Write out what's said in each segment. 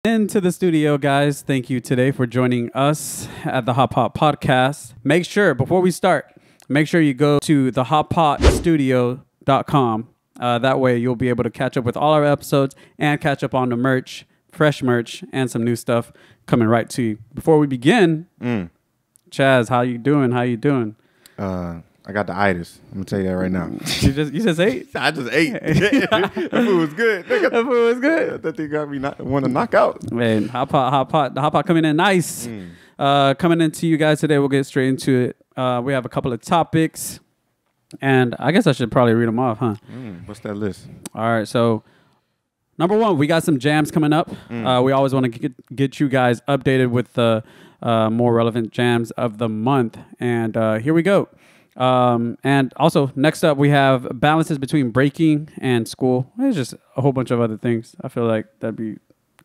Into the studio, guys. Thank you today for joining us at the HotPot podcast. Make sure, before we start, make sure you go to the HotPotStudio.com. That way you'll be able to catch up with all our episodes and catch up on the merch, fresh merch, and some new stuff coming right to you. Before we begin, Chaz, how you doing? How you doing? I got the itis. I'm gonna tell you that right now. You just ate? I just ate. The food was good. The food was good. That thing got me want to knock out. Man, the HotPot coming in nice. Coming into you guys today. We'll get straight into it. We have a couple of topics, and I guess I should probably read them off, huh? What's that list? All right, so number one, we got some jams coming up. We always want to get you guys updated with the more relevant jams of the month, and here we go. And also, next up, we have balances between breaking and school. There's just a whole bunch of other things. I feel like that'd be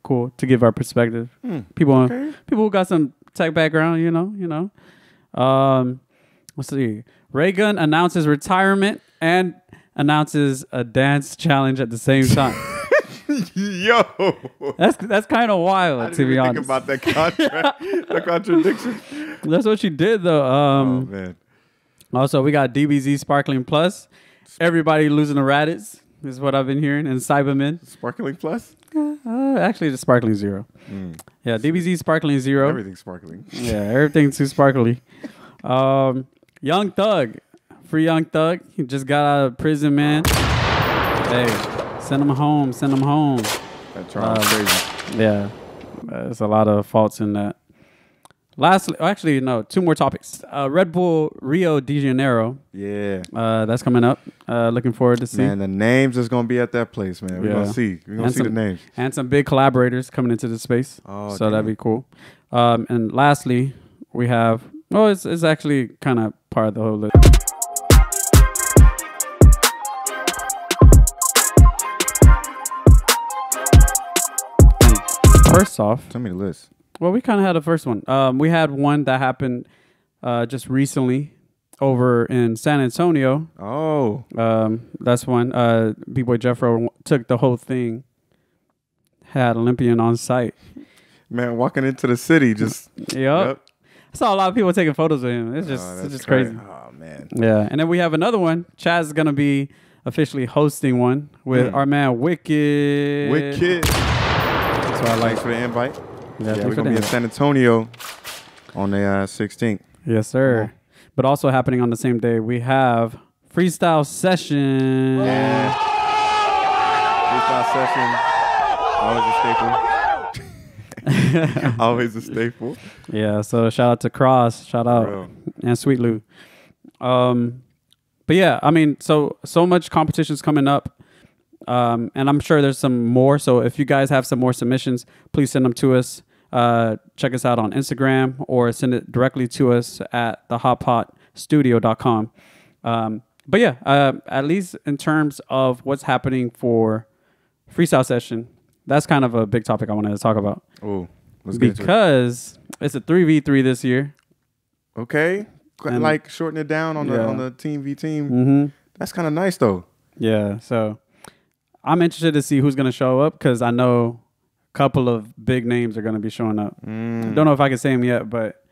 cool to give our perspective. People who got some tech background, you know. Let's see. Raygun announces retirement and announces a dance challenge at the same time. Yo, that's kind of wild, to be honest. Think about that contract, the contradiction. That's what she did, though. Oh man. Also, we got DBZ Sparkling Plus. Everybody losing the Raditz is what I've been hearing. And Cybermen. Sparkling Plus? Actually, the Sparkling Zero. Yeah, DBZ Sparkling Zero. Everything's sparkling. Yeah, everything's too sparkly. Young Thug. Free Young Thug. He just got out of prison, man. Hey, send him home. Send him home. That trial's crazy. Yeah, there's a lot of faults in that. Lastly, actually, no, two more topics. Red Bull Rio de Janeiro. Yeah. That's coming up. Looking forward to see. Man, the names is going to be at that place, man. We're going to see. We're going to see the names. And some big collaborators coming into the space. Oh, so that'd be cool. And lastly, we have, it's actually kind of part of the whole list. And first off. Tell me the list. Well, we kind of had a first one. We had one that happened just recently over in San Antonio. Oh. That's one. B-Boy Jeffro took the whole thing. Had Olympian on site. Man, walking into the city just... Yep. I saw a lot of people taking photos of him. It's just crazy. Oh, man. Yeah. And then we have another one. Chaz is going to be officially hosting one with our man Wicked. Wicked. That's what I like. Thanks for the invite. Yeah, we're going to be in San Antonio on the 16th. Yes, sir. But also happening on the same day, we have Freestyle Session. Yeah. Freestyle Session. Always a staple. Always a staple. Yeah, so shout out to Cross. Shout out. And Sweet Lou. But yeah, I mean, so much competitions coming up. And I'm sure there's some more. So if you guys have some more submissions, please send them to us. Check us out on Instagram or send it directly to us at the HotPotStudio.com. But yeah, at least in terms of what's happening for Freestyle Session, that's kind of a big topic I wanted to talk about. Oh, let's get because it's a 3v3 this year. Okay. And like shorten it down on the team v team. That's kind of nice though. Yeah, so I'm interested to see who's going to show up because I know a couple of big names are going to be showing up. Don't know if I can say them yet, but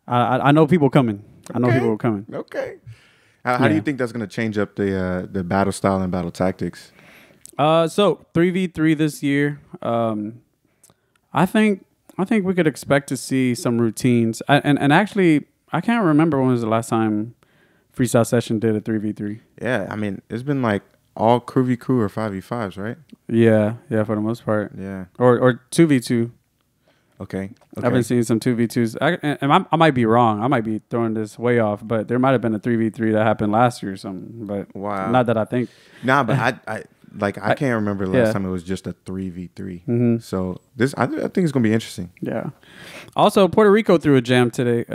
I know people coming. I know people are coming. Okay. How do you think that's going to change up the battle style and battle tactics? So 3v3 this year. I think we could expect to see some routines. And actually, I can't remember when was the last time Freestyle Session did a 3v3. Yeah, I mean, it's been like all crew v crew or 5v5s, right? Yeah, for the most part. Yeah. Or 2v2. Okay. I've been seeing some 2v2s. I might be wrong. I might be throwing this way off, but there might have been a 3v3 that happened last year or something. But not that I think. Nah, but I can't remember the last time it was just a 3v3. So I think it's gonna be interesting. Yeah. Also, Puerto Rico threw a jam today.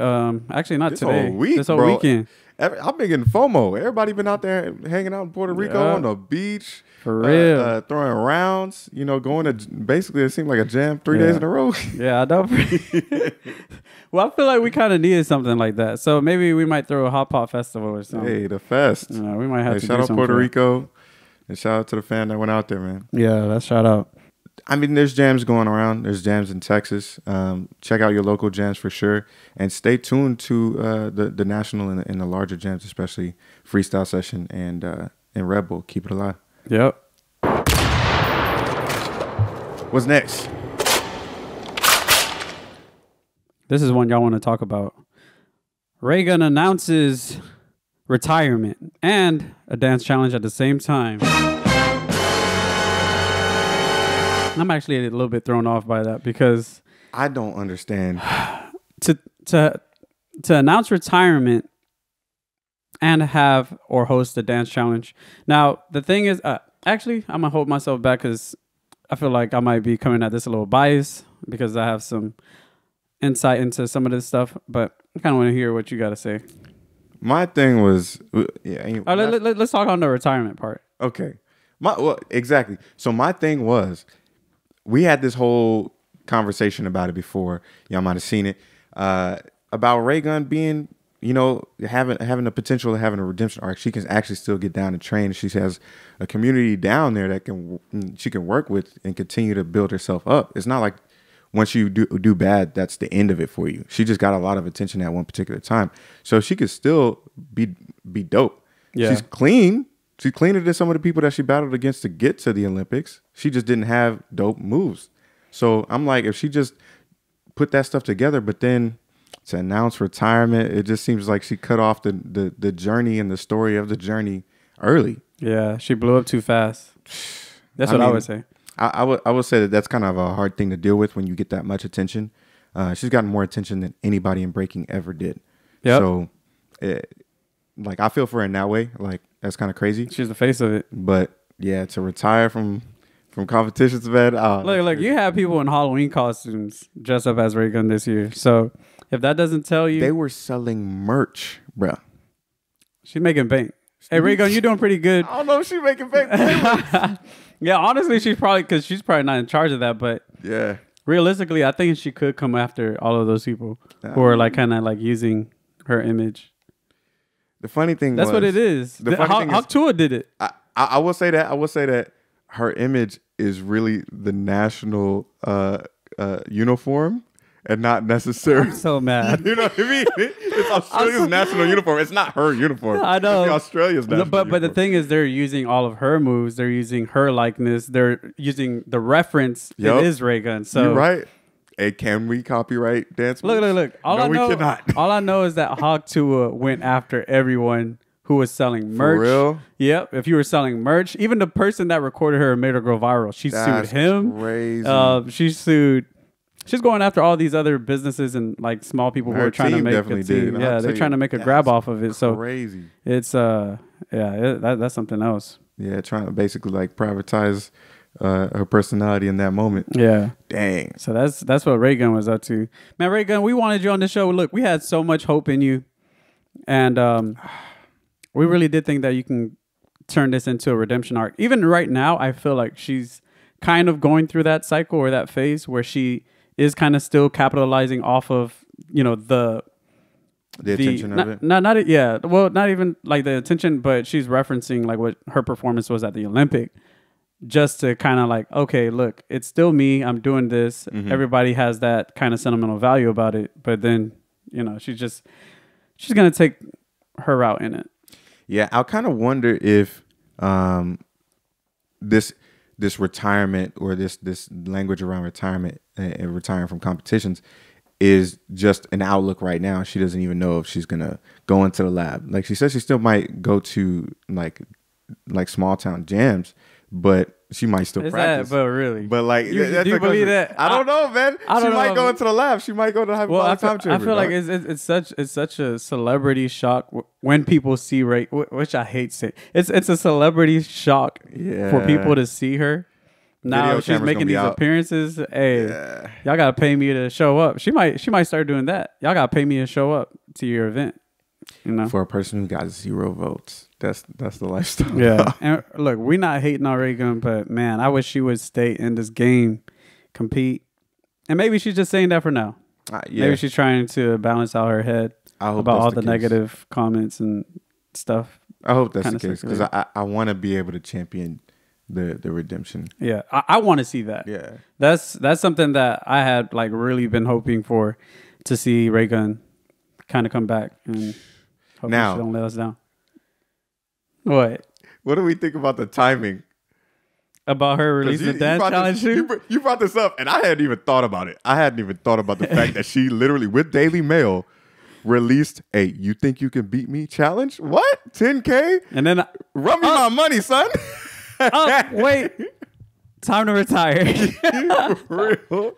Actually, not today. This whole weekend. I've been getting FOMO. Everybody been out there hanging out in Puerto Rico on the beach. For real. Throwing rounds, going to basically it seemed like a jam 3 days in a row. Yeah, I know. Well, I feel like we kind of needed something like that. So maybe we might throw a HotPot festival or something. Hey, the fest. We might have to shout do out something Puerto Rico and shout out to the fan that went out there, man. Yeah, that's shout out. I mean, there's jams going around. There's jams in Texas. Check out your local jams for sure, and stay tuned to the national and the larger jams, especially Freestyle Session and Red Bull. Keep it alive. Yep. What's next? This is one y'all want to talk about. Raygun announces retirement and a dance challenge at the same time. I'm actually a little bit thrown off by that because I don't understand. To announce retirement and have or host a dance challenge. Now, the thing is, actually, I'm going to hold myself back because I feel like I might be coming at this a little biased because I have some insight into some of this stuff, but I kind of want to hear what you got to say. My thing was, let's talk on the retirement part. Okay. Exactly. So my thing was, we had this whole conversation about it before. Y'all might have seen it. About Raygun being, having the potential of having a redemption arc. She can actually still get down and train. She has a community down there that she can work with and continue to build herself up. It's not like once you do bad, that's the end of it for you. She just got a lot of attention at one particular time. So she could still be dope. Yeah. She's clean. She's cleaner than some of the people that she battled against to get to the Olympics. She just didn't have dope moves. So I'm like, if she just put that stuff together, but then to announce retirement, it just seems like she cut off the journey and the story of the journey early. Yeah, she blew up too fast. That's what I would say. I would say that's kind of a hard thing to deal with when you get that much attention. She's gotten more attention than anybody in breaking ever did. Yep. So, I feel for her in that way. Like, that's kind of crazy. She's the face of it. But yeah, to retire from competitions, man. Look, you have people in Halloween costumes dressed up as Raygun this year. So if that doesn't tell you, they were selling merch, bro. She's making bank. Hey, Raygun, you're doing pretty good. I don't know if she's making bank. Yeah, honestly, she's probably not in charge of that. But yeah, realistically, I think she could come after all of those people who are kind of using her image. The funny thing that's what it is. HotPot did it. I will say that. I will say that her image is really the national uniform and not necessarily. I'm so mad. You know what I mean? It's Australia's national uniform. It's not her uniform. I know. It's Australia's national uniform. But the thing is, they're using all of her moves. They're using her likeness. They're using the reference. Yep. It is Raygun. So you're right. Hey, can we copyright dance moves? Look. All I know is that HotPot went after everyone who was selling merch. For real? Yep. If you were selling merch, even the person that recorded her and made her go viral, she sued him. Crazy. She's going after all these other businesses and small people who are trying to make a team. Yeah, they're trying to make a grab off of it. So crazy. It's that's something else. Yeah, trying to basically privatize her personality in that moment. Yeah. Dang. So that's what Raygun was up to. Man, Raygun, we wanted you on the show. Look, we had so much hope in you. And we really did think that you can turn this into a redemption arc. Even right now, I feel like she's kind of going through that cycle or that phase where she is kind of still capitalizing off of, the attention of it. Not even the attention, but she's referencing what her performance was at the Olympic. Just to kind of okay, look, it's still me. I'm doing this. Mm-hmm. Everybody has that kind of sentimental value about it. But then, she's going to take her route in it. Yeah, I kind of wonder if this retirement or this language around retirement and retiring from competitions is just an outlook right now. She doesn't even know if she's going to go into the lab. Like she says, she still might go to like small town jams, but she might still practice. But really? But do you believe that? I don't know, man. She might go into the lab. She might go to hyperbolic time chamber. I feel like it's such a celebrity shock when people see Ray, which I hate saying. It's a celebrity shock for people to see her. Now she's making these appearances. Hey, y'all gotta pay me to show up. She might start doing that. Y'all gotta pay me to show up to your event. For a person who got 0 votes, that's the lifestyle. Yeah, and look, we're not hating on Raygun, but man, I wish she would stay in this game, compete, and maybe she's just saying that for now. Maybe she's trying to balance out her head about all the negative comments and stuff. I hope that's the case because I want to be able to champion the redemption. Yeah, I want to see that. Yeah. That's something that I had like really been hoping for, to see Raygun kind of come back, and hopefully Now, she don't let us down. What do we think about the timing? About her releasing the dance challenge? You brought this up, and I hadn't even thought about it. I hadn't even thought about the fact that she literally, with Daily Mail, released a "You Think You Can Beat Me" challenge. What? 10K? And then run me my money, son. Wait. Time to retire. Real?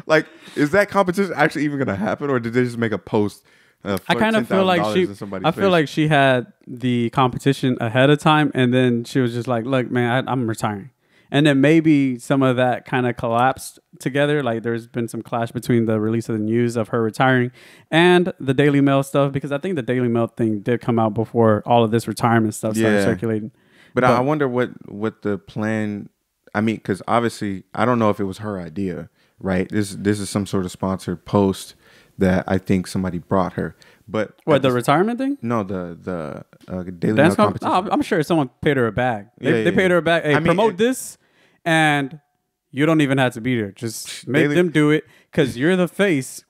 Like, is that competition actually even gonna happen, or did they just make a post? I kind of feel like she had the competition ahead of time, and then she was just like, "Look, man, I'm retiring." And then maybe some of that kind of collapsed together. Like there's been some clash between the release of the news of her retiring and the Daily Mail stuff, because I think the Daily Mail thing did come out before all of this retirement stuff started circulating. But I wonder what the plan. I mean, because obviously I don't know if it was her idea, right? This is some sort of sponsored post that I think somebody brought her. But what, the retirement thing? No, the Daily Mail competition. Oh, I'm sure someone paid her a bag. They paid her a bag. Hey, promote this, and you don't even have to be there. Just make them do it, because you're the face.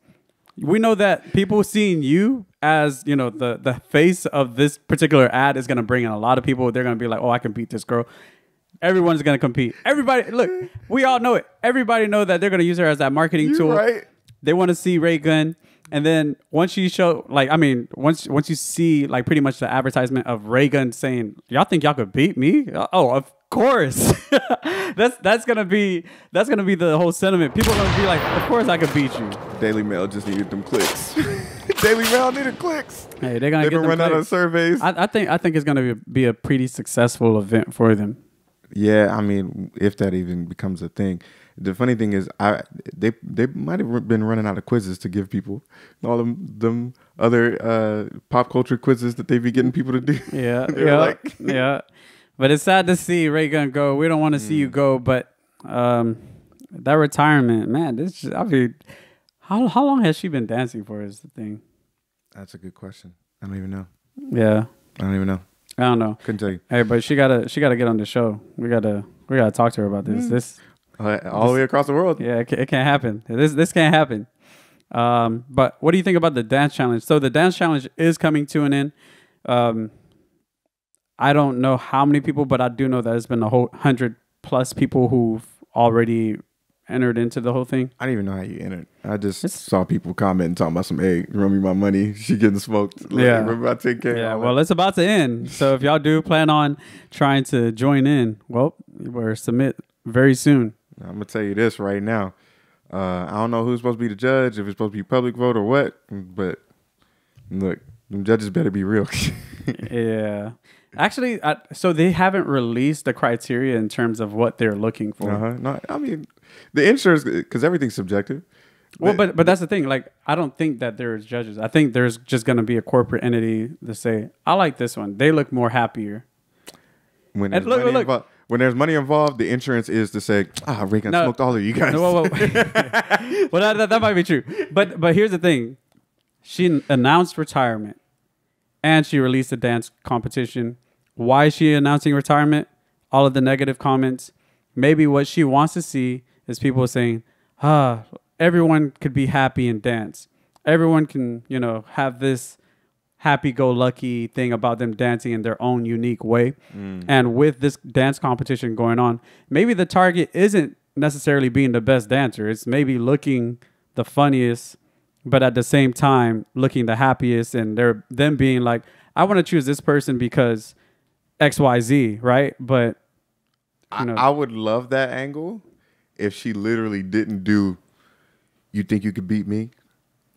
We know that people seeing you as, you know, the face of this particular ad is going to bring in a lot of people. They're going to be like, oh, I can beat this girl. Everyone's going to compete. Everybody, look, we all know it. Everybody know that they're going to use her as that marketing tool. Right. They want to see Raygun. And then once you show, like, I mean, once you see, like, pretty much the advertisement of Raygun saying, y'all think y'all could beat me? Oh, of course. that's gonna be the whole sentiment. People are gonna be like, of course I could beat you. Daily Mail just needed them clicks. Daily Mail needed clicks. Hey, they're gonna get them run clicks. Out of surveys. I think it's gonna be a pretty successful event for them. Yeah, I mean, if that even becomes a thing. The funny thing is, they might have been running out of quizzes to give people, all them other pop culture quizzes that they be getting people to do. Yeah, yeah. But it's sad to see Raygun go. We don't want to see you go, but that retirement, man. How long has she been dancing for? Is the thing. That's a good question. I don't even know. Yeah, I don't even know. I don't know. Couldn't tell you. Hey, but she gotta get on the show. We gotta talk to her about this. All the way across the world. Yeah, it can't happen. This can't happen. But what do you think about the dance challenge? So the dance challenge is coming to an end. I don't know how many people, but I do know that there's been a whole 100+ people who've already entered into the whole thing. I didn't even know how you entered. I just saw people commenting, talking about some, hey, run me my money. She getting smoked. Like, yeah. Remember about 10K? Yeah, well, it's about to end. So if y'all do plan on trying to join in, well, we're submit very soon. I'm going to tell you this right now. I don't know who's supposed to be the judge, if it's supposed to be public vote or what, but look, them judges better be real. Yeah. Actually, so they haven't released the criteria in terms of what they're looking for. No, I mean, the insurance, because everything's subjective. Well, but that's the thing. Like, I don't think that there's judges. I think there's just going to be a corporate entity to say, I like this one. They look more happier. When there's money involved, the insurance is to say, Raygun smoked all of you guys. Well, that might be true. But here's the thing. She announced retirement, and she released a dance competition. Why is she announcing retirement? All of the negative comments. Maybe what she wants to see is people saying, everyone could be happy and dance. Everyone can, have this happy-go-lucky thing about them dancing in their own unique way. And with this dance competition going on, maybe the target isn't necessarily being the best dancer. It's maybe looking the funniest, but at the same time looking the happiest, and them being like, I want to choose this person because XYZ, right? But I would love that angle if she literally didn't do "You Think You Could Beat Me"?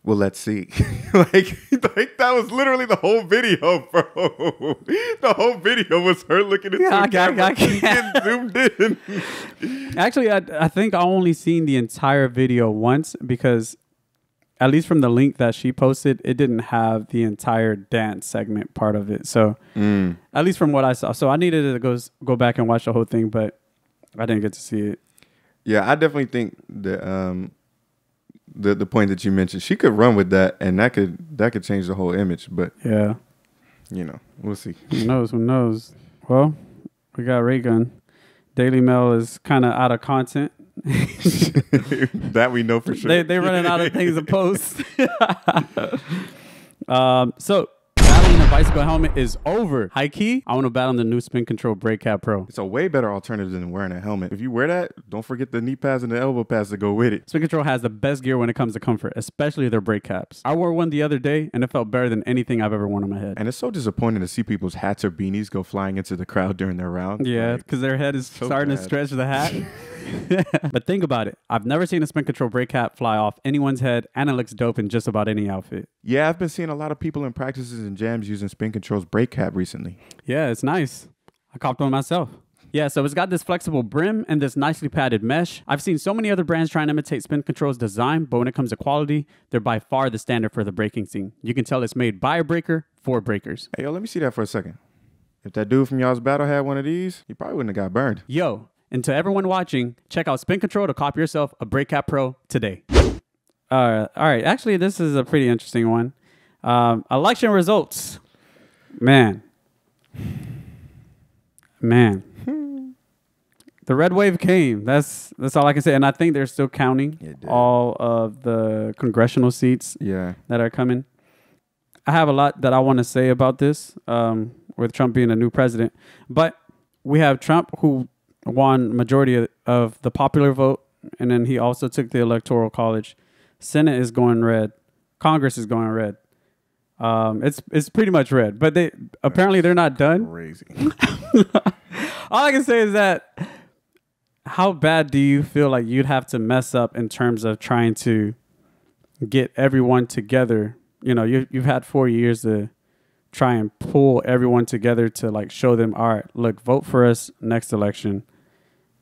Well, let's see. like that was literally the whole video, bro. The whole video was her looking at the camera and zoomed in. Actually, I think I only seen the entire video once, because at least from the link that she posted, it didn't have the entire dance segment part of it. So at least from what I saw. So I needed to go back and watch the whole thing, but I didn't get to see it. Yeah, I definitely think that the point that you mentioned, she could run with that, and that could change the whole image. But yeah, we'll see. Who knows? Well, We got Raygun. Daily Mail is kind of out of content. That we know for sure. They running out of things to post. So battling a bicycle helmet is over. High key, I want to battle the new Spin Control Brake Cap Pro. It's a way better alternative than wearing a helmet. If you wear that, don't forget the knee pads and the elbow pads to go with it. Spin Control has the best gear when it comes to comfort, especially their brake caps. I wore one the other day, and it felt better than anything I've ever worn on my head. And it's so disappointing to see people's hats or beanies go flying into the crowd during their rounds. Yeah, because their head is starting to stretch the hat. But think about it. I've never seen a Spin Control brake cap fly off anyone's head, and it looks dope in just about any outfit. Yeah, I've been seeing a lot of people in practices and jams using Spin Control's brake cap recently. Yeah, it's nice. I copped one myself. Yeah, so it's got this flexible brim and this nicely padded mesh. I've seen so many other brands trying to imitate Spin Control's design, but when it comes to quality, they're by far the standard for the braking scene. You can tell it's made by a breaker for breakers. Hey, yo, let me see that for a second. If that dude from y'all's battle had one of these, he probably wouldn't have got burned. Yo, and to everyone watching, check out Spin Control to cop yourself a Brake Cap Pro today. All right. Actually, this is a pretty interesting one. Election results. Man. The red wave came. That's all I can say. And I think they're still counting all of the congressional seats that are coming. I have a lot that I want to say about this with Trump being a new president. But we have Trump, who won majority of the popular vote. And then he also took the Electoral College. Senate is going red. Congress is going red. It's pretty much red. But they're not done. Crazy. All I can say is that, how bad do you feel like you'd have to mess up in terms of trying to get everyone together? You know, you've had 4 years to try and pull everyone together to like show them, all right, look, vote for us next election,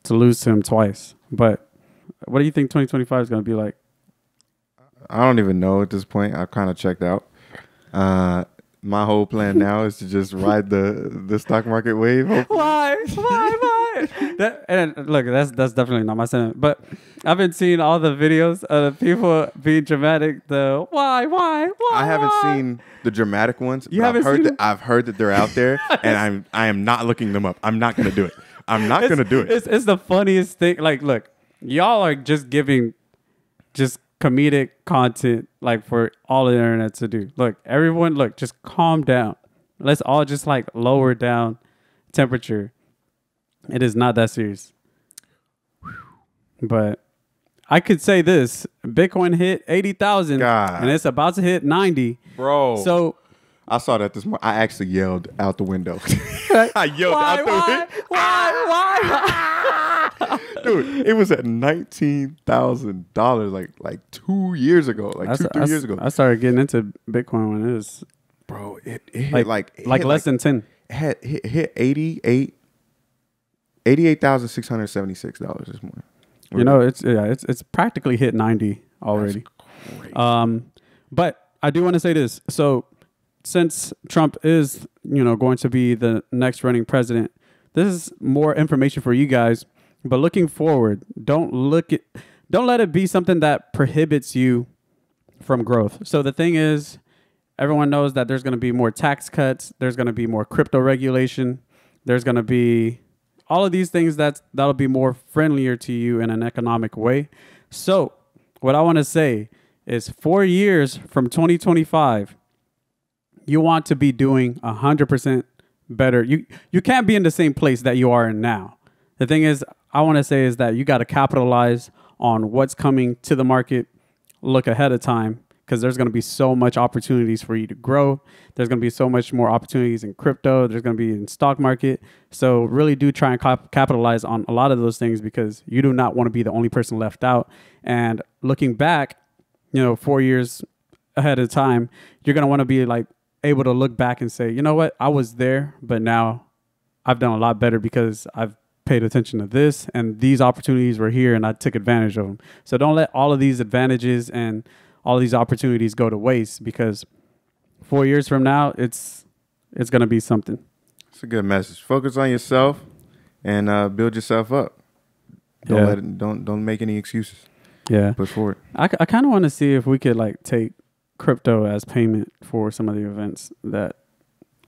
to lose to him twice. But what do you think 2025 is going to be like? I don't even know at this point. I've kind of checked out. My whole plan now is to just ride the stock market wave. Why? And look, that's definitely not my sentiment. But I've been seeing all the videos of the people being dramatic. Why? I haven't seen the dramatic ones. You haven't seen them? I've heard that they're out there, and I am not looking them up. I'm not going to do it. I'm not going to do it. It's the funniest thing. Like, look, y'all are just giving just comedic content like for all the internet to do. Look, everyone, just calm down. Let's all just like lower down temperature. It is not that serious. But I could say this: Bitcoin hit 80,000, and it's about to hit 90. Bro, so I saw that this morning. I actually yelled out the window. I yelled out the window. Why? Dude, it was at $19,000 like 2 years ago, like 3 years ago. I started getting into Bitcoin when it was, bro, it hit like less than 10. It hit $88,676 this morning. You know, it's practically hit 90 already. But I do want to say this. So since Trump is, going to be the next running president, this is more information for you guys. But looking forward, don't let it be something that prohibits you from growth. So the thing is, everyone knows that there's going to be more tax cuts. There's going to be more crypto regulation. There's going to be all of these things that'll be more friendlier to you in an economic way. So what I want to say is 4 years from 2025, you want to be doing 100% better. You can't be in the same place that you are in now. The thing is, I want to say is that you got to capitalize on what's coming to the market, look ahead of time, because there's going to be so much opportunities for you to grow. There's going to be so much more opportunities in crypto. There's going to be in stock market. So really do try and capitalize on a lot of those things, because you do not want to be the only person left out. And looking back, 4 years ahead of time, you're going to want to be like able to look back and say, you know what, I was there, but now I've done a lot better because I've paid attention to this, and these opportunities were here and I took advantage of them. So don't let all of these advantages and all of these opportunities go to waste, because 4 years from now, it's going to be something. It's a good message. Focus on yourself and build yourself up. Don't make any excuses. Yeah. Push forward. I kind of want to see if we could like take crypto as payment for some of the events that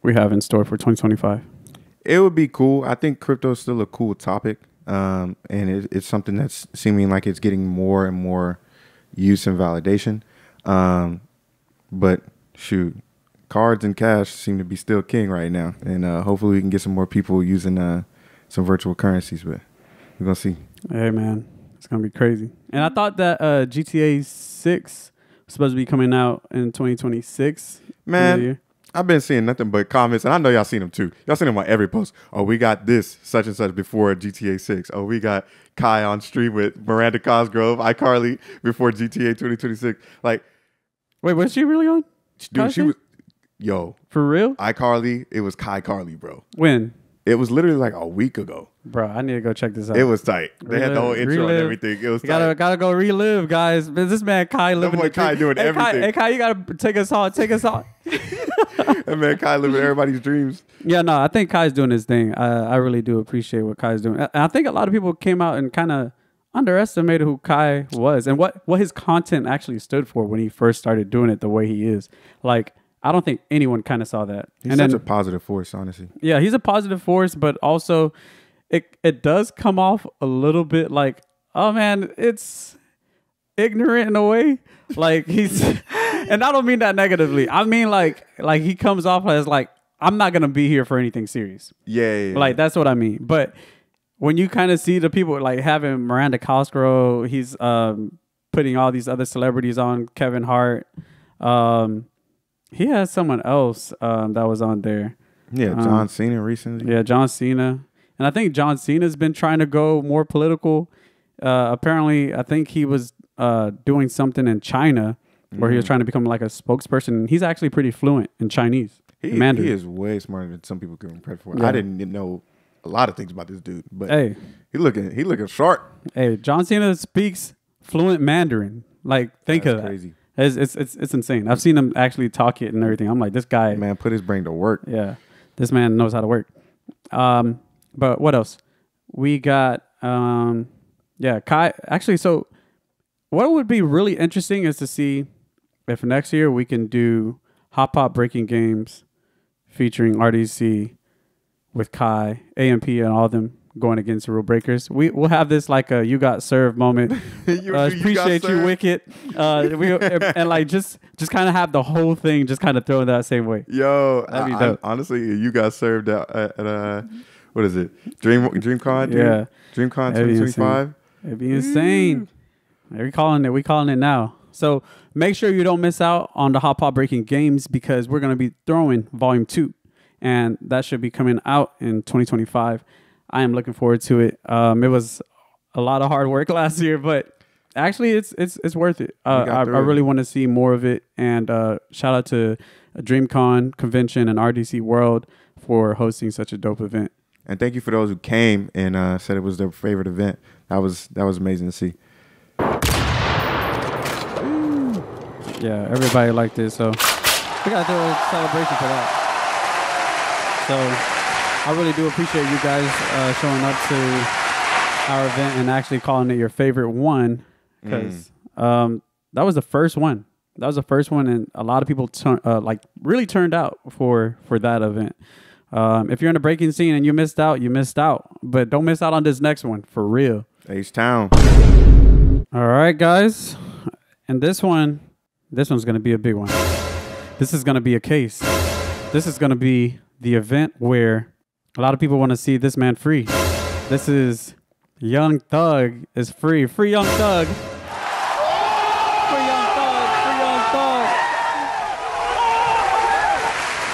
we have in store for 2025. It would be cool. I think crypto is still a cool topic, and it's something that's seeming like it's getting more and more use and validation. But shoot, cards and cash seem to be still king right now, and hopefully we can get some more people using some virtual currencies. But we're gonna see. Hey man, it's gonna be crazy. And I thought that GTA 6 was supposed to be coming out in 2026. Man, I've been seeing nothing but comments, and I know y'all seen them too. Y'all seen them on every post. Oh, we got this such and such before GTA 6. Oh, we got Kai on stream with Miranda Cosgrove, iCarly before GTA 2026. Like, wait, was she really on? dude, she was. Yo, for real? iCarly, it was Kai Carly, bro. When? It was literally like a week ago. Bro, I need to go check this out. It was tight. They had the whole intro and everything. It was tight. Gotta go relive, guys. This man Kai living the Kai doing everything. Hey Kai, you gotta take us on. Take us on. That man Kai living everybody's dreams. Yeah, no, I think Kai's doing his thing. I really do appreciate what Kai's doing. And I think a lot of people came out and kind of underestimated who Kai was and what his content actually stood for when he first started doing it the way he is. Like, I don't think anyone kind of saw that. He's such a positive force, honestly. Yeah, he's a positive force, but also it does come off a little bit like, oh man, it's ignorant in a way. Like he's, and I don't mean that negatively. I mean like he comes off as like, I'm not gonna be here for anything serious. Yeah. Like that's what I mean. But when you kind of see the people like having Miranda Cosgrove, he's putting all these other celebrities on, Kevin Hart. He has someone else that was on there. Yeah, John Cena recently. Yeah, John Cena. And I think John Cena's been trying to go more political. Apparently, I think he was doing something in China where he was trying to become like a spokesperson. He's actually pretty fluent in Chinese. He is way smarter than some people give him credit for. Yeah. I didn't know a lot of things about this dude, but hey, he looking sharp. Hey, John Cena speaks fluent Mandarin. Like, think of that. Crazy. It's insane. I've seen him actually talk it and everything. I'm like, this guy, man, put his brain to work. Yeah, this man knows how to work. But what else? We got Kai. Actually, so what would be really interesting is to see if next year we can do HotPot breaking games featuring RDC with Kai, AMP, and all of them going against the rule breakers. We'll have this like a you got served moment. Appreciate you, Wicked. And like just kind of have the whole thing just kind of thrown that same way. Yo, honestly, you got served at what is it? DreamCon? Dude? Yeah, DreamCon 2025. It'd be insane. We calling it now. So make sure you don't miss out on the HotPot breaking games because we're gonna be throwing Volume 2, and that should be coming out in 2025. I am looking forward to it. It was a lot of hard work last year, but actually it's worth it. I really want to see more of it. And shout out to DreamCon Convention and RDC World for hosting such a dope event. And thank you for those who came and said it was their favorite event. That was amazing to see. Yeah, everybody liked it. So we got to do a celebration for that. So I really do appreciate you guys showing up to our event and actually calling it your favorite one because that was the first one. That was the first one, and a lot of people really turned out for that event. If you're in the breaking scene and you missed out, you missed out. But don't miss out on this next one, for real. H-Town. All right, guys. And this one's going to be a big one. This is going to be a case. This is going to be the event where a lot of people want to see this man free. This is Young Thug is free. Free Young Thug. Free Young Thug. Free Young Thug.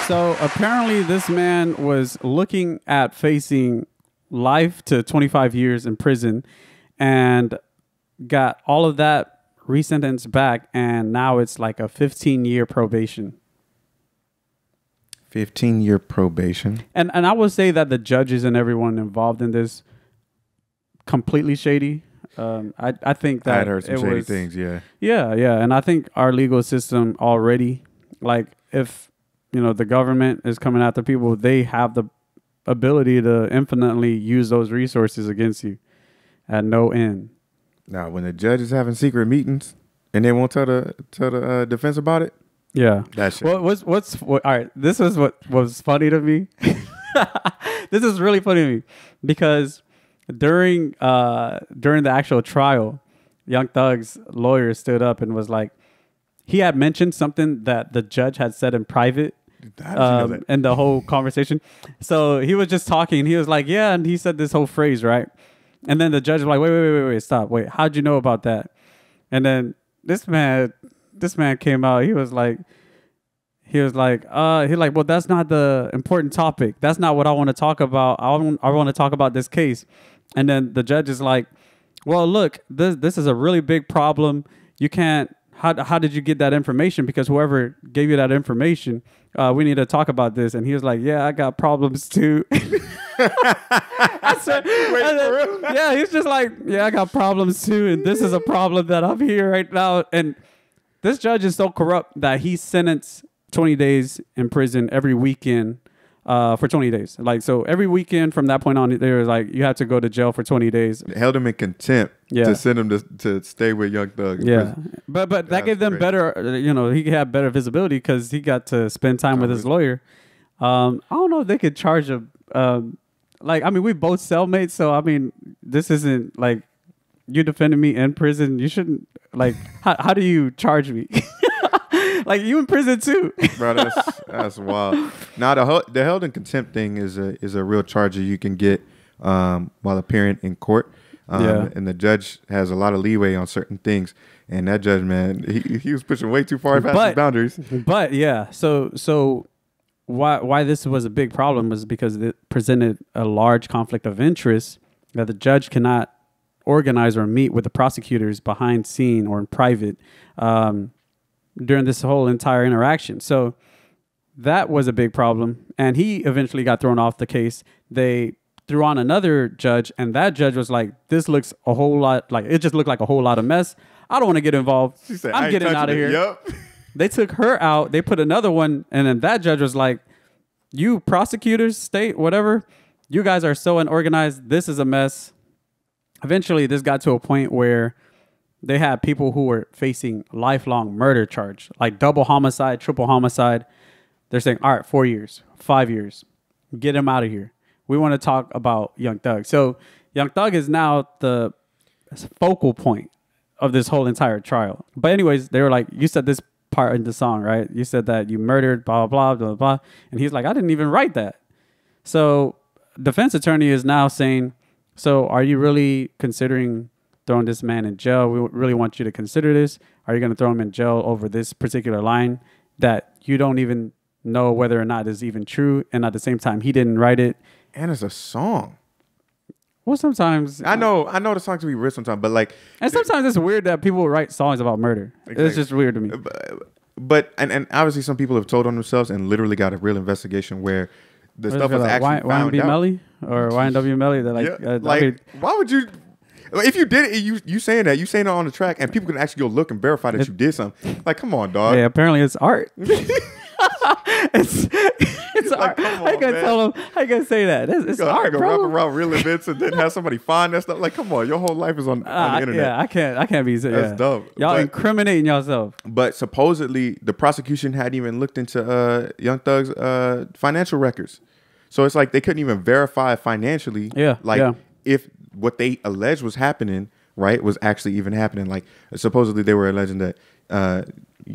So apparently this man was looking at facing life to 25 years in prison and got all of that resentenced back, and now it's like a 15-year probation. 15-year probation. And I would say that the judges and everyone involved in this completely shady. I think that I had heard some shady things, yeah. Yeah. And I think our legal system already, like if, the government is coming after people, they have the ability to infinitely use those resources against you at no end. Now, when the judge is having secret meetings and they won't tell the defense about it, yeah, that's all right. This is what was funny to me. This is really funny to me because during the actual trial, Young Thug's lawyer stood up and was like, he had mentioned something that the judge had said in private in the whole conversation. So he was just talking. He was like, yeah, and he said this whole phrase, right? And then the judge was like, wait, stop. Wait, how'd you know about that? And then this man came out. He was like, well, that's not the important topic. That's not what I want to talk about. I want to talk about this case. And then the judge is like, well, look, this is a really big problem. You can't. How did you get that information? Because whoever gave you that information, we need to talk about this. And he was like, yeah, I got problems too. I said, for real? Yeah, he's just like, yeah, I got problems too. And this is a problem that I'm here right now. And this judge is so corrupt that he sentenced 20 days in prison every weekend for 20 days. Like, so every weekend from that point on, they were like, you have to go to jail for 20 days. Held him in contempt to send him to stay with Young Thug. Yeah. But that gave them better, he had better visibility because he got to spend time with his lawyer. I don't know if they could charge him. We both cellmates. So, I mean, this isn't like you defending me in prison. You shouldn't, like, how do you charge me? Like, you in prison too. Bro, that's wild. Now, the held in contempt thing is a real charge that you can get while appearing in court. And the judge has a lot of leeway on certain things. And that judge, man, he was pushing way too far past his boundaries. But, yeah, so why this was a big problem was because it presented a large conflict of interest that the judge cannot organize or meet with the prosecutors behind scene or in private during this whole entire interaction. So that was a big problem. And he eventually got thrown off the case. They threw on another judge, and that judge was like, this looks a whole lot like, it just looked like a whole lot of mess. I don't want to get involved. She said, I'm getting out of here. Yep. They took her out. They put another one. And then that judge was like, you prosecutors, state, whatever, you guys are so unorganized. This is a mess. Eventually, this got to a point where they had people who were facing lifelong murder charge, like double homicide, triple homicide. They're saying, all right, 4 years, 5 years, get him out of here. We want to talk about Young Thug. So Young Thug is now the focal point of this whole entire trial. But anyways, they were like, you said this part in the song, right? You said that you murdered, blah, blah, blah, blah, blah. And he's like, I didn't even write that. So defense attorney is now saying, so are you really considering throwing this man in jail? We really want you to consider this. Are you going to throw him in jail over this particular line that you don't even know whether or not is even true? And at the same time, he didn't write it. And it's a song. Well, sometimes I know the songs can be weird sometimes, but like, and sometimes it's weird that people write songs about murder. Exactly. It's just weird to me. But obviously some people have told on themselves and literally got a real investigation where the stuff was actually found out. Melly or YNW Melly? They're like, why would you? If you did it, you saying it on the track, and people can actually go look and verify that you did something. Like, come on, dog. Yeah, apparently it's art. It's like, art. How you gonna tell them? How you gonna say that? It's art, bro. Wrap around real events and then have somebody find that stuff. Like, come on, your whole life is on the internet. Yeah, I can't be. That's dope. Y'all incriminating yourself. But supposedly the prosecution hadn't even looked into Young Thug's financial records, so it's like they couldn't even verify financially. If what they alleged was happening, right, was actually even happening. Like, supposedly they were alleging that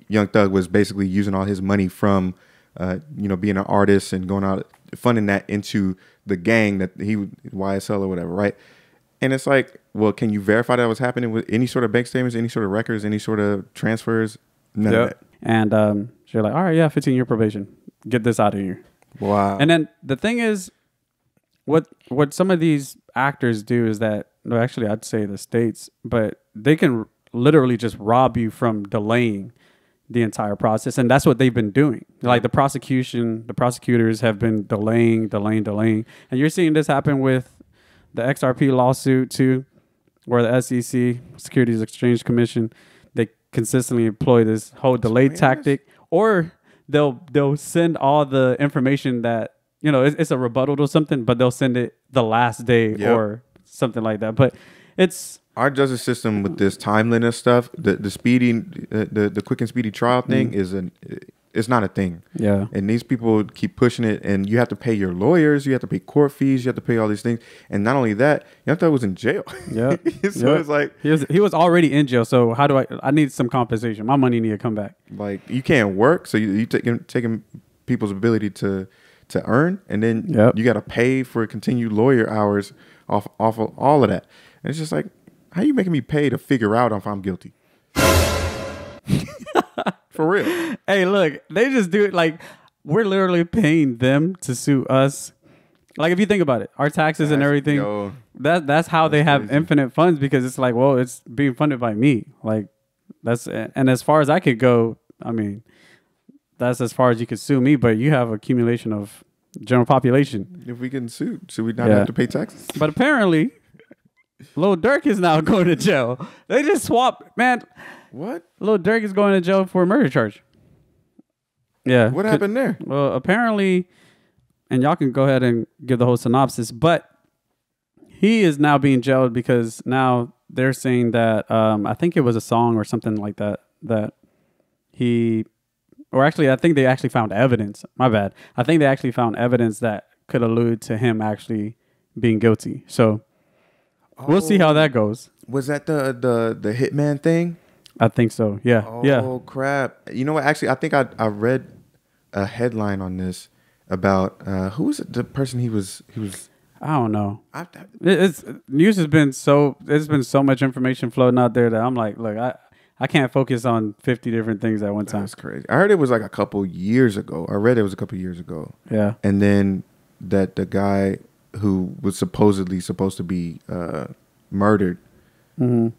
Young Thug was basically using all his money from being an artist and going out funding that into the gang that he YSL or whatever, right? And it's like, well, can you verify that was happening with any sort of bank statements, any sort of records, any sort of transfers? None of that. And you're like, all right, yeah, 15-year probation. Get this out of here. Wow. And then the thing is, what some of these actors do is that, no, actually, I'd say the states, but they can literally just rob you from delaying the entire process. And that's what they've been doing. Like the prosecutors have been delaying. And you're seeing this happen with the XRP lawsuit too, where the SEC, Securities Exchange Commission, they consistently employ this whole delay tactic, or they'll send all the information that, it's a rebuttal or something, but they'll send it the last day or something like that. But it's our justice system with this timeliness stuff, the speedy, the quick and speedy trial thing it's not a thing. Yeah. And these people keep pushing it, and you have to pay your lawyers, you have to pay court fees, you have to pay all these things, and not only that, Young Thug was in jail. Yeah. So it's like he was already in jail. So how do I need some compensation? My money need to come back. Like you can't work, so you taking people's ability to earn, and then you got to pay for continued lawyer hours off of all of that. And it's just like, how you making me pay to figure out if I'm guilty? For real. Hey, look, they just do it like we're literally paying them to sue us. Like if you think about it, our taxes and everything, that's how they have infinite funds, because it's like, well, it's being funded by me. Like and as far as I could go, I mean, that's as far as you could sue me, but you have accumulation of general population. If we get sued, should we not have to pay taxes? But apparently, Lil Durk is now going to jail. They just swapped, man. What? Lil Durk is going to jail for a murder charge. Yeah. What happened there? Well, apparently, and y'all can go ahead and give the whole synopsis, but he is now being jailed because now they're saying that I think it was a song or something like that I think they actually found evidence. My bad. I think they actually found evidence that could allude to him actually being guilty. So we'll see how that goes. Was that the Hitman thing? I think so. Yeah. Oh crap! You know what? Actually, I think I read a headline on this about who was it? The person he was. I don't know. It's news has been so. There's been so much information floating out there that I'm like, look, I can't focus on 50 different things at one time. That's crazy. I heard it was like a couple years ago. I read it was a couple years ago. Yeah. And then that the guy who was supposedly supposed to be murdered. Mm-hmm.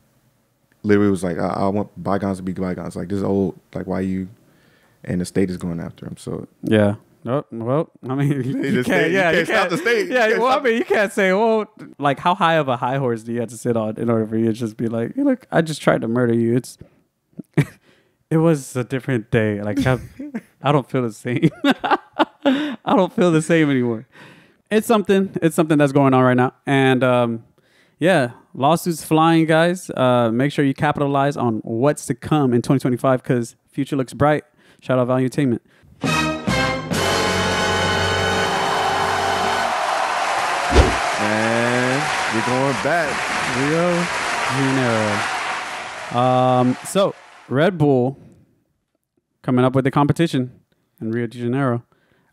Literally was like, I want bygones to be bygones. Like, this is old. Like, why you? And the state is going after him. So yeah. Well, I mean, you can't stop the state. Yeah. Well, I mean, you can't say, well, like, how high of a high horse do you have to sit on in order for you to just be like, hey, look, I just tried to murder you. It was a different day. Like, I don't feel the same. I don't feel the same anymore. It's something that's going on right now, and yeah. Lawsuits flying, guys. Make sure you capitalize on what's to come in 2025 because future looks bright. Shout out Value Entertainment. And we're going back. Rio de Janeiro. So Red Bull coming up with the competition in Rio de Janeiro.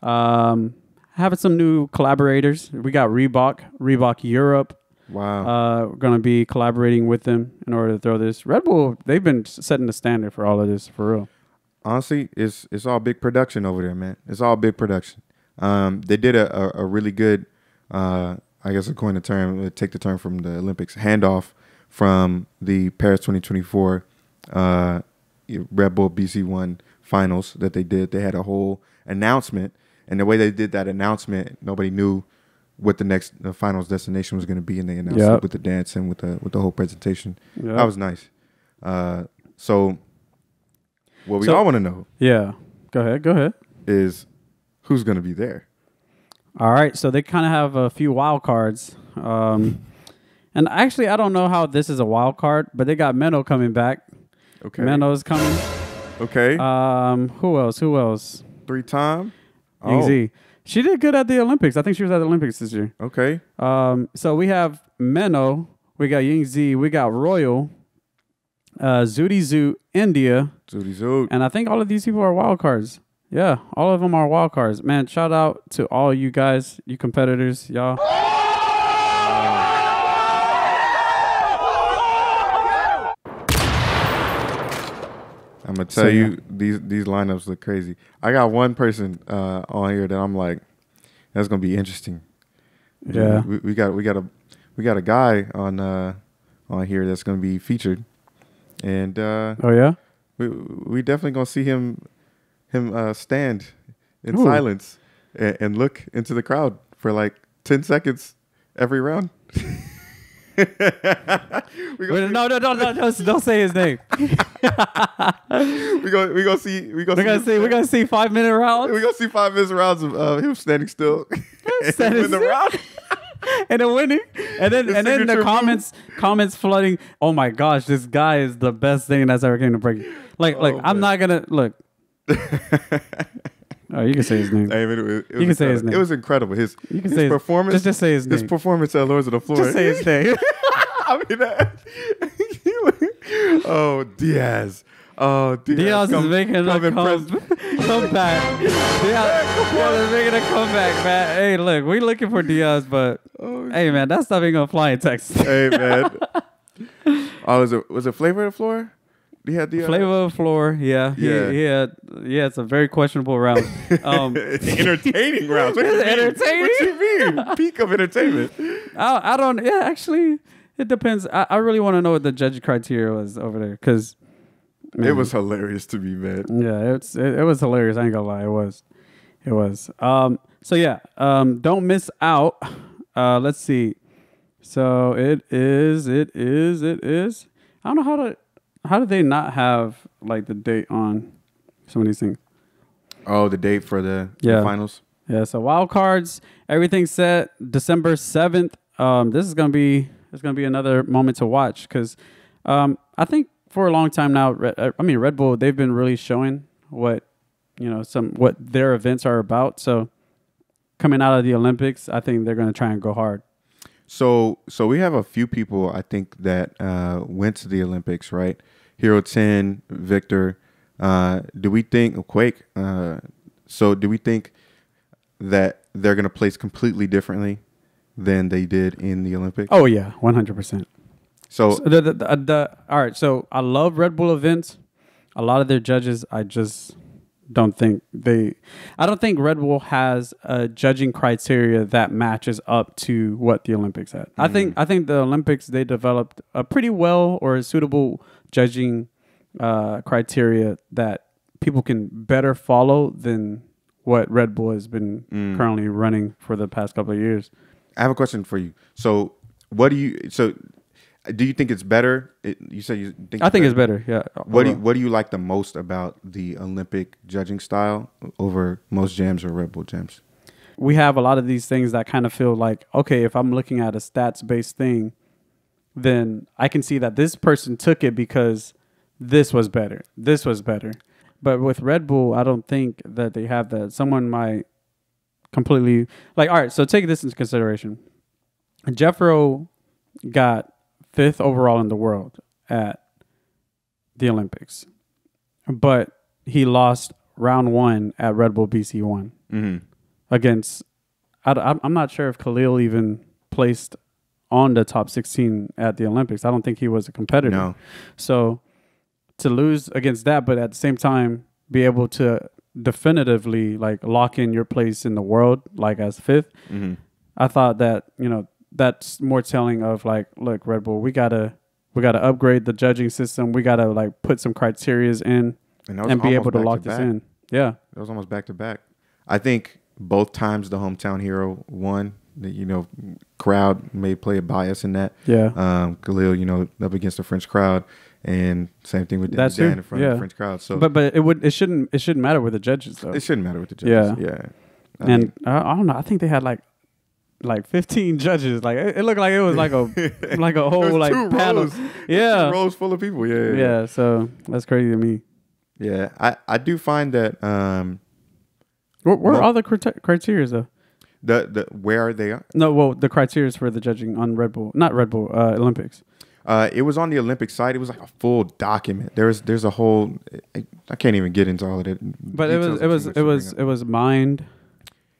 Having some new collaborators. We got Reebok Europe. Wow. We're going to be collaborating with them in order to throw this. Red Bull, they've been setting the standard for all of this, for real. Honestly, it's all big production over there, man. It's all big production. They did a really good, I guess a coin the term, take the term from the Olympics, handoff from the Paris 2024 Red Bull BC1 finals that they did. They had a whole announcement, and the way they did that announcement, nobody knew what the finals destination was going to be, and they announced it with the dance and with the whole presentation. Yep. That was nice. So what we all want to know, go ahead, is who's going to be there. All right, so they kind of have a few wild cards, and actually I don't know how this is a wild card, but they got Menno coming back. Okay, Menno's coming. Okay. Who else? 3-time. Easy. She did good at the Olympics. I think she was at the Olympics this year. Okay. So we have Menno, we got Ying Z, we got Royal, Zooty Zoo, India. Zooty Zoo. And I think all of these people are wild cards. Yeah, all of them are wild cards. Man, shout out to all you guys, you competitors, y'all. I'm gonna tell you, these lineups look crazy. I got one person on here that I'm like, that's gonna be interesting. Yeah, we got a guy on here that's gonna be featured, and we definitely gonna see him stand in silence and look into the crowd for like 10 seconds every round. Don't say his name. We're gonna see 5-minute rounds. We're gonna see 5 minutes rounds of him standing still and win the round. And then winning. And then the comments flooding. Oh my gosh, this guy is the best thing that's ever came to break. I'm not gonna look. Oh, you can say his name. I mean, it was You can say his name. It was incredible. His say performance. Just say his name. His performance at Lords of the Floor. Just say his name. I mean, oh, Diaz. Oh, Diaz is making a comeback. Diaz is making a comeback, man. Hey, look, we looking for Diaz, but hey, man, that stuff ain't gonna fly in Texas. Hey, man. Oh, was it Flavor of the Floor? He had the Flavor of the Floor, yeah. It's a very questionable round. Entertaining round. What entertaining? What you mean? Peak of entertainment. I don't. Yeah, actually, it depends. I really want to know what the judge criteria was over there, because it was hilarious to me, man. Yeah, it was hilarious. I ain't gonna lie, it was. So yeah, don't miss out. Let's see. So it is. I don't know how do they not have like the date on some of these things? Oh, the date for the finals? Yeah, so wild cards, everything's set December 7th. This is gonna be another moment to watch, because I think for a long time now, Red Bull, they've been really showing what their events are about. So coming out of the Olympics, I think they're gonna try and go hard. So we have a few people, I think, that went to the Olympics, right? Hero 10, Victor. Do we think Quake? So do we think that they're going to place completely differently than they did in the Olympics? Oh yeah, 100%. So all right. So I love Red Bull events. A lot of their judges, I don't think Red Bull has a judging criteria that matches up to what the Olympics had. I think the Olympics, they developed a pretty well or a suitable judging criteria that people can better follow than what Red Bull has been currently running for the past couple of years. I have a question for you. So do you think it's better? You said you think. I think it's better. Yeah. What do you like the most about the Olympic judging style over most jams or Red Bull jams? We have a lot of these things that kind of feel like, okay, if I'm looking at a stats based thing, then I can see that this person took it because this was better. This was better. But with Red Bull, I don't think that they have that. Someone might completely all right. So take this into consideration. Jeffro got 5th overall in the world at the Olympics, but he lost round 1 at Red Bull BC1 against. I'm not sure if Khalil even placed on the top 16 at the Olympics. I don't think he was a competitor. No. So to lose against that, but at the same time be able to definitively lock in your place in the world as 5th, I thought that that's more telling of look, Red Bull, we gotta upgrade the judging system. We gotta put some criterias in and be able to lock this in. Yeah, it was almost back to back. I think both times the hometown hero won. Crowd may play a bias in that. Yeah. Khalil, up against the French crowd, and same thing with Dan in front of the French crowd. So, but it shouldn't matter with the judges though. It shouldn't matter with the judges. Yeah. I don't know. I think they had like 15 judges. It looked like it was like a whole panel. Rows. Yeah, 2 rows full of people. Yeah. So that's crazy to me. Yeah, I do find that. Where are all the criteria though? The where are they? No, well, the criteria for the judging on not Red Bull Olympics. It was on the Olympic site. It was like a full document. There's a whole. I can't even get into all of it. But it was mind.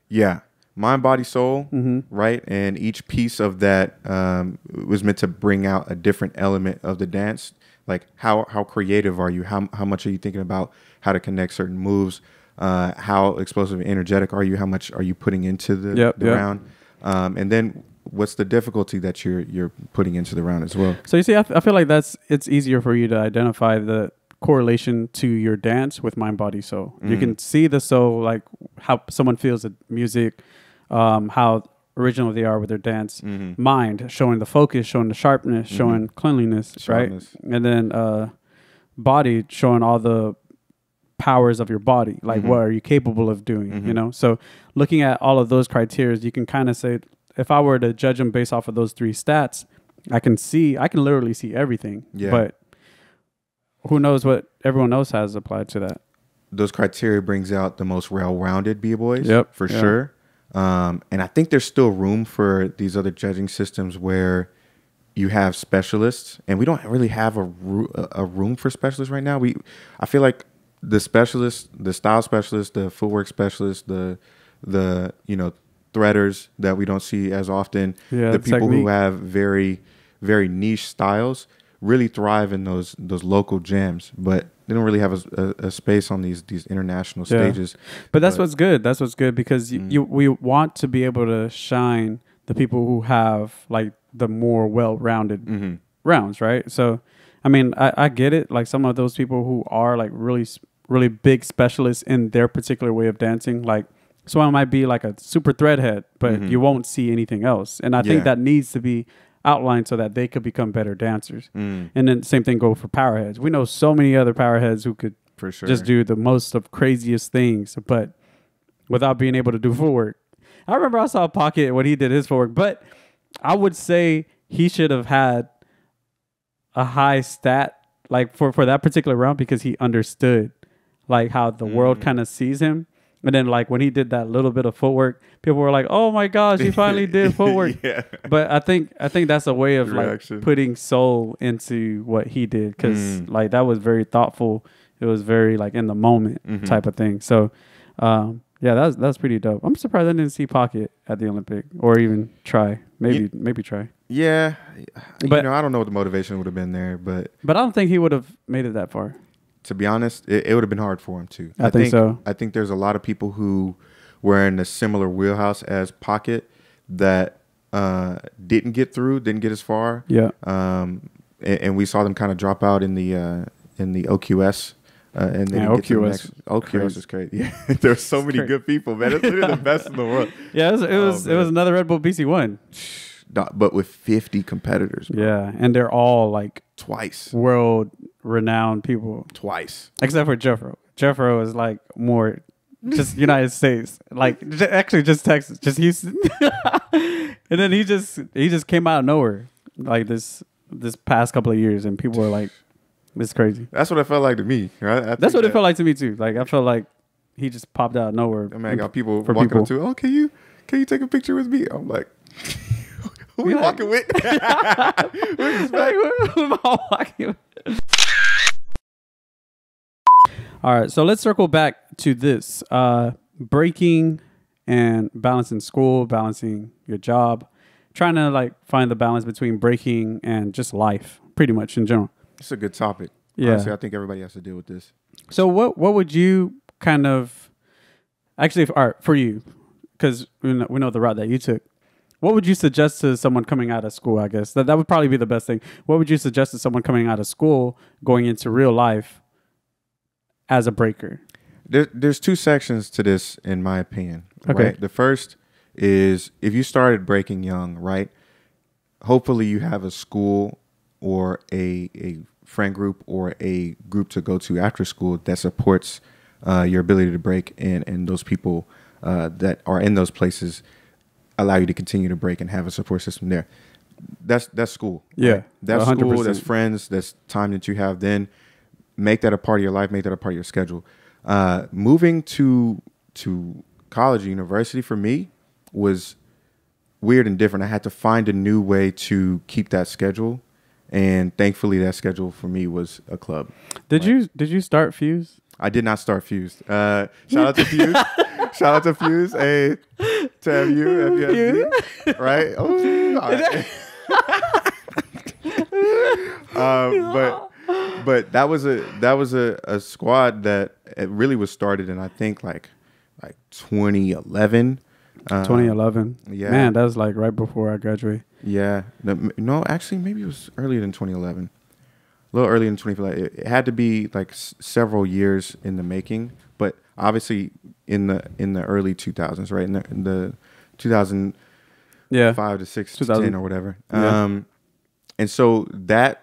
Yeah. Mind, body, soul, right? And each piece of that was meant to bring out a different element of the dance. Like how creative are you? How much are you thinking about how to connect certain moves? How explosive and energetic are you? How much are you putting into the round? And then what's the difficulty that you're putting into the round as well? So you see, I feel like it's easier for you to identify the correlation to your dance with mind, body, soul. You can see the soul, how someone feels the music, how original they are with their dance. Mind, showing the focus, showing the sharpness, showing cleanliness, right? And then body, showing all the powers of your body, what are you capable of doing, So looking at all of those criteria, you can kind of say, if I were to judge them based off of those 3 stats, I can literally see everything. Yeah. But who knows what everyone else has applied to that? those criteria brings out the most well-rounded b-boys. Yep. For sure. And I think there's still room for these other judging systems where you have specialists, and we don't really have a room for specialists right now. I feel like the specialists, the style specialists, the footwork specialists, the threaders that we don't see as often, the people technique. who have very, very niche styles really thrive in those local jams, but they don't really have a space on these international stages. But that's what's good. That's what's good, because we want to be able to shine the people who have like the more well-rounded rounds, right? So, I mean, I get it. Like some of those people who are like really, really big specialists in their particular way of dancing, like someone might be like a super threadhead, but you won't see anything else. And I think that needs to be outlined so that they could become better dancers. And then same thing go for powerheads. We know so many other powerheads who could For sure. just do the most of craziest things, but without being able to do footwork. I remember I saw Pocket when he did his footwork, but I would say he should have had a high stat like for that particular round, because he understood like how the world kind of sees him. And then like when he did that little bit of footwork, people were like, "Oh my gosh, he finally did footwork." But I think that's a way of like putting soul into what he did, because like that was very thoughtful. It was very like in the moment type of thing. So yeah, that's pretty dope. I'm surprised I didn't see Pocket at the Olympic, or even try. Maybe try. Yeah, but I don't know what the motivation would have been there, but I don't think he would have made it that far. To be honest, it would have been hard for him too. I think so. I think there's a lot of people who were in a similar wheelhouse as Pocket that didn't get as far. Yeah. And we saw them kind of drop out in the OQS. And they didn't get to the next. OQS is crazy. Yeah, there's so many good people, man. It's literally the best in the world. Yeah, it was another Red Bull BC1. But with 50 competitors. Bro. Yeah, and they're all like twice world-renowned people. Twice. Except for Jeffro. Jeffro is like more just United States. Like actually just Texas, just Houston. And then he just came out of nowhere like this past couple of years, and people were like, "This is crazy." That's what it felt like to me. Right? That's what it felt like to me too. Like I felt like he just popped out of nowhere. I mean, I got people walking up to, "Oh, can you take a picture with me?" I'm like, who we walking with? Who am I walking with? All right, so let's circle back to this. Breaking and balancing school, balancing your job, trying to like find the balance between breaking and just life, pretty much in general. It's a good topic. Yeah. Honestly, I think everybody has to deal with this. So what would you kind of, actually, for you, because we know the route that you took, what would you suggest to someone coming out of school, I guess? That would probably be the best thing. What would you suggest to someone coming out of school, going into real life as a breaker? There's two sections to this, in my opinion. Okay. Right? The first is if you started breaking young, right? Hopefully you have a school or a friend group or a group to go to after school that supports your ability to break, and those people that are in those places allow you to continue to break and have a support system there. That's school. Yeah. Right? That's 100%. school, that's friends, that's time that you have then. Make that a part of your life, make that a part of your schedule. Moving to college or university for me was weird and different. I had to find a new way to keep that schedule, and thankfully that schedule for me was a club. Did you start Fuse? I did not start Fuse. Shout out to Fuse. Shout out to Fuse. Hey, Tab you, FUSD, right? Oh, all right. But that was a squad that it really was started in, I think like 2011. 2011. Yeah, man, that was like right before I graduated. Yeah, no, actually, maybe it was earlier than 2011. A little earlier than 2011. It had to be like several years in the making, but obviously in the early 2000s, right? In the 2005 to 6 to 10 or whatever. Yeah. And so that,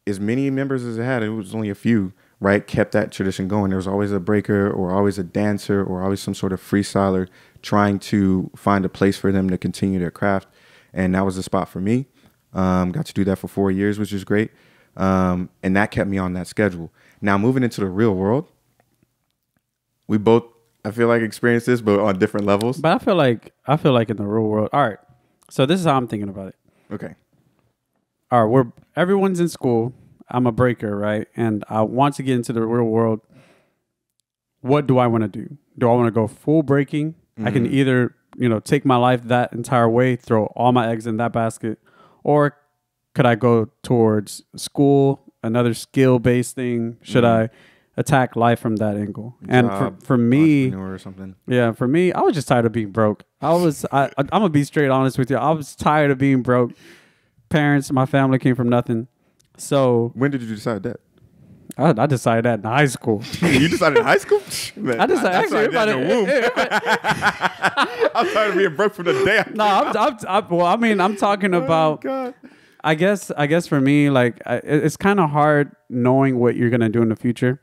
as many members as it had, it was only a few, right? Kept that tradition going. There was always a breaker or always a dancer or always some sort of freestyler trying to find a place for them to continue their craft. And that was the spot for me. Got to do that for 4 years, which is great. And that kept me on that schedule. Now, moving into the real world, we both, I feel like, experience this, but on different levels. But I feel like in the real world. All right. So this is how I'm thinking about it. Okay. All right, everyone's in school. I'm a breaker, right? And I want to get into the real world. What do I want to do? Do I want to go full breaking? I can either, take my life that entire way, throw all my eggs in that basket, or could I go towards school, another skill-based thing? Should I attack life from that angle? And for me, or something. Yeah, for me, I was just tired of being broke. I'm gonna be straight honest with you. I was tired of being broke. Parents, my family came from nothing. So when did you decide that? I decided that in high school. You decided in high school? Man, I decided actually that in the womb. I'm tired of being broke from the day. I'm talking about. God. I guess for me, like it's kind of hard knowing what you're gonna do in the future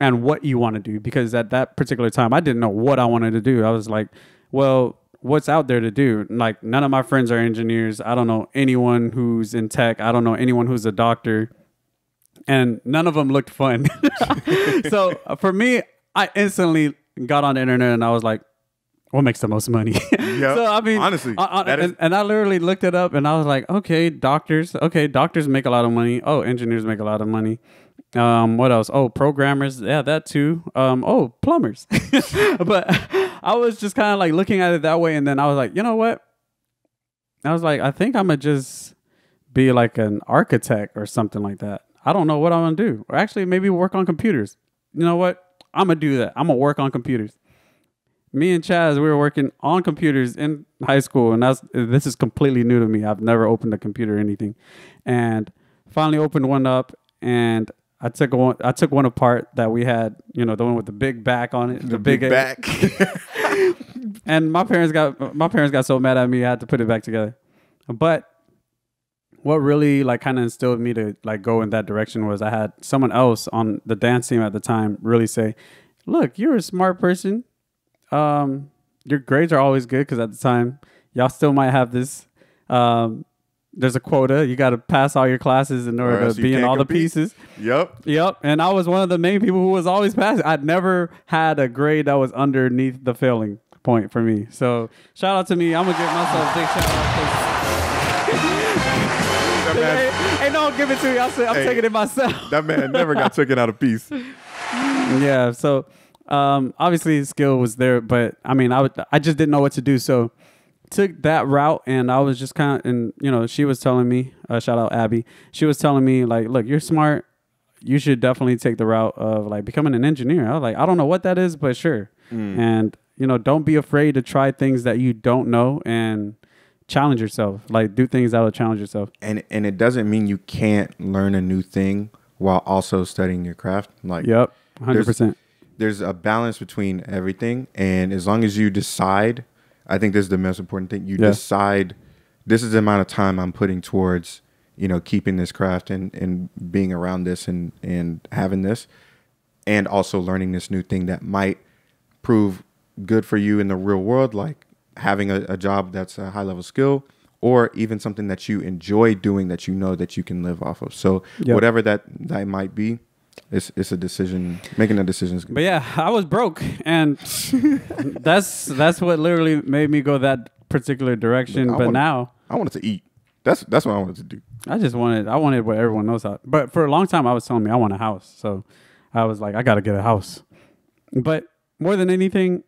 and what you want to do, because at that particular time I didn't know what I wanted to do. I was like, well, what's out there to do? Like, none of my friends are engineers. I don't know anyone who's in tech. I don't know anyone who's a doctor. And none of them looked fun. So for me, I instantly got on the internet and I was like, what makes the most money? Yeah. So I mean, honestly, and I literally looked it up and I was like, okay, doctors make a lot of money. Oh, engineers make a lot of money. What else? Oh, programmers. Yeah, that too. Oh, plumbers. But I was just kind of like looking at it that way. And then I was like, you know what? I was like, I think I'm going to just be like an architect or something like that. I don't know what I'm going to do. Or actually, maybe work on computers. You know what? I'm going to do that. I'm going to work on computers. Me and Chaz, we were working on computers in high school. And this is completely new to me. I've never opened a computer or anything. And finally opened one up. And I took one apart that we had, the one with the big back on it. The big back. And my parents got so mad at me, I had to put it back together. But what really like kind of instilled me to like go in that direction was I had someone else on the dance team at the time really say, look, you're a smart person. Your grades are always good, because at the time y'all still might have this. There's a quota. You got to pass all your classes in order to be in all the pieces. Yep. And I was one of the main people who was always passing. I'd never had a grade that was underneath the failing point for me. So shout out to me. I'm going to give myself a big shout out. Hey, no, give it to me. I'm taking it myself. That man never got taken out of piece. Yeah. So obviously skill was there, but I mean, I just didn't know what to do. So took that route, and I was just kind of, and she was telling me, shout out Abby, she was telling me like, look, you're smart, you should definitely take the route of like becoming an engineer. I was like, I don't know what that is, but sure. And don't be afraid to try things that you don't know and challenge yourself, like do things that will challenge yourself. And it doesn't mean you can't learn a new thing while also studying your craft. Like, yep, 100%. There's a balance between everything, and as long as you decide, I think this is the most important thing. You decide, this is the amount of time I'm putting towards, keeping this craft and being around this and having this, and also learning this new thing that might prove good for you in the real world, like having a job that's a high level skill, or even something that you enjoy doing that that you can live off of. So whatever that might be, it's a decision. Making a decision is good. But yeah, I was broke, and that's what literally made me go that particular direction. But now I wanted to eat. That's what I wanted to do. I wanted what everyone knows how. But for a long time, I was telling me I want a house. So I was like, I got to get a house. But more than anything,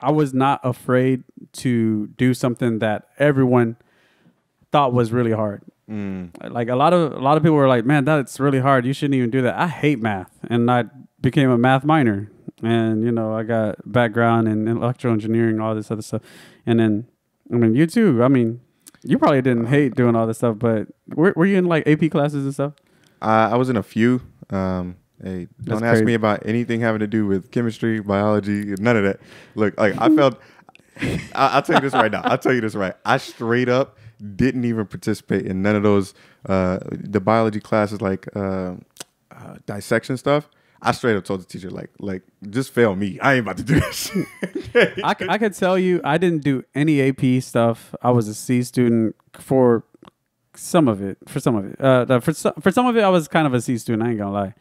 I was not afraid to do something that everyone thought was really hard. Like a lot of people were like, man, that's really hard. You shouldn't even do that. I hate math. And I became a math minor. And, I got background in electrical engineering, all this other stuff. And then, you too. You probably didn't hate doing all this stuff, but were you in like AP classes and stuff? I was in a few. Hey, don't ask me about anything having to do with chemistry, biology, none of that. Look, like I felt, I'll tell you this right now. I straight up didn't even participate in none of those, the biology classes, like dissection stuff. I straight up told the teacher, like just fail me. I ain't about to do this. I could tell you, I didn't do any AP stuff. I was a C student for some of it. For some of it, I was kind of a C student. I ain't gonna lie.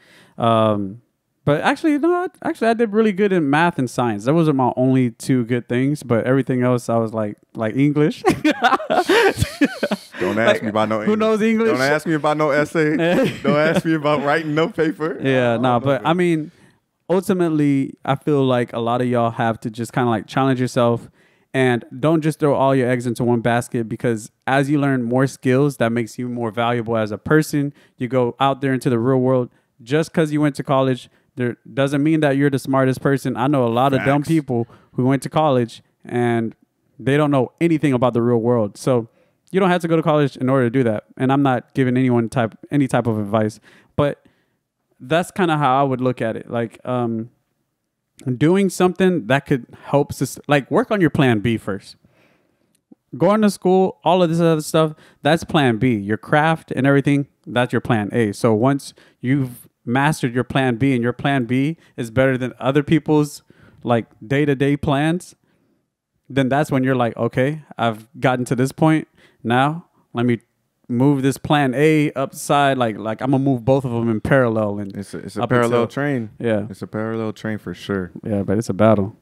But actually, no. Actually, I did really good in math and science. That wasn't my only two good things. But everything else, I was like English. Don't ask me about no English. Who knows English? Don't ask me about no essay. Don't ask me about writing no paper. Yeah, no. But I mean, ultimately, I feel like a lot of y'all have to just kind of like challenge yourself. And don't just throw all your eggs into one basket, because as you learn more skills, that makes you more valuable as a person. You go out there into the real world. Just because you went to college, there doesn't mean that you're the smartest person. I know a lot of dumb people who went to college and they don't know anything about the real world. So you don't have to go to college in order to do that. And I'm not giving anyone any type of advice, but that's kind of how I would look at it. Like, doing something that could help, like work on your plan B first. Going to school, all of this other stuff, that's plan B. Your craft and everything, that's your plan A. So once you've mastered your plan B and your plan B is better than other people's like day-to-day plans, then that's when you're like, okay, I've gotten to this point. Now let me move this plan A upside. Like I'm gonna move both of them in parallel. And it's a parallel train. Yeah, it's a parallel train for sure. Yeah, but it's a battle.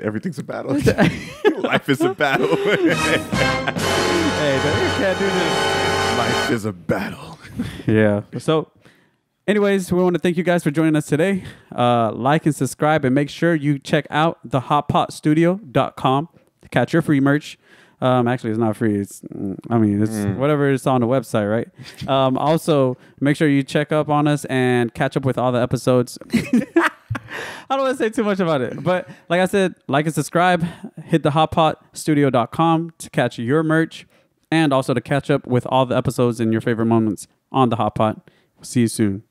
Everything's a battle. Life is a battle. Hey, you can't do this. Life is a battle. Yeah. So anyways, we want to thank you guys for joining us today. Like and subscribe, and make sure you check out the HotPotStudio.com to catch your free merch. Actually, it's not free. It's whatever it's on the website, right? Also, make sure you check up on us and catch up with all the episodes. I don't want to say too much about it, but like I said, like and subscribe. Hit the HotPotStudio.com to catch your merch, and also to catch up with all the episodes and your favorite moments on the HotPot. We'll see you soon.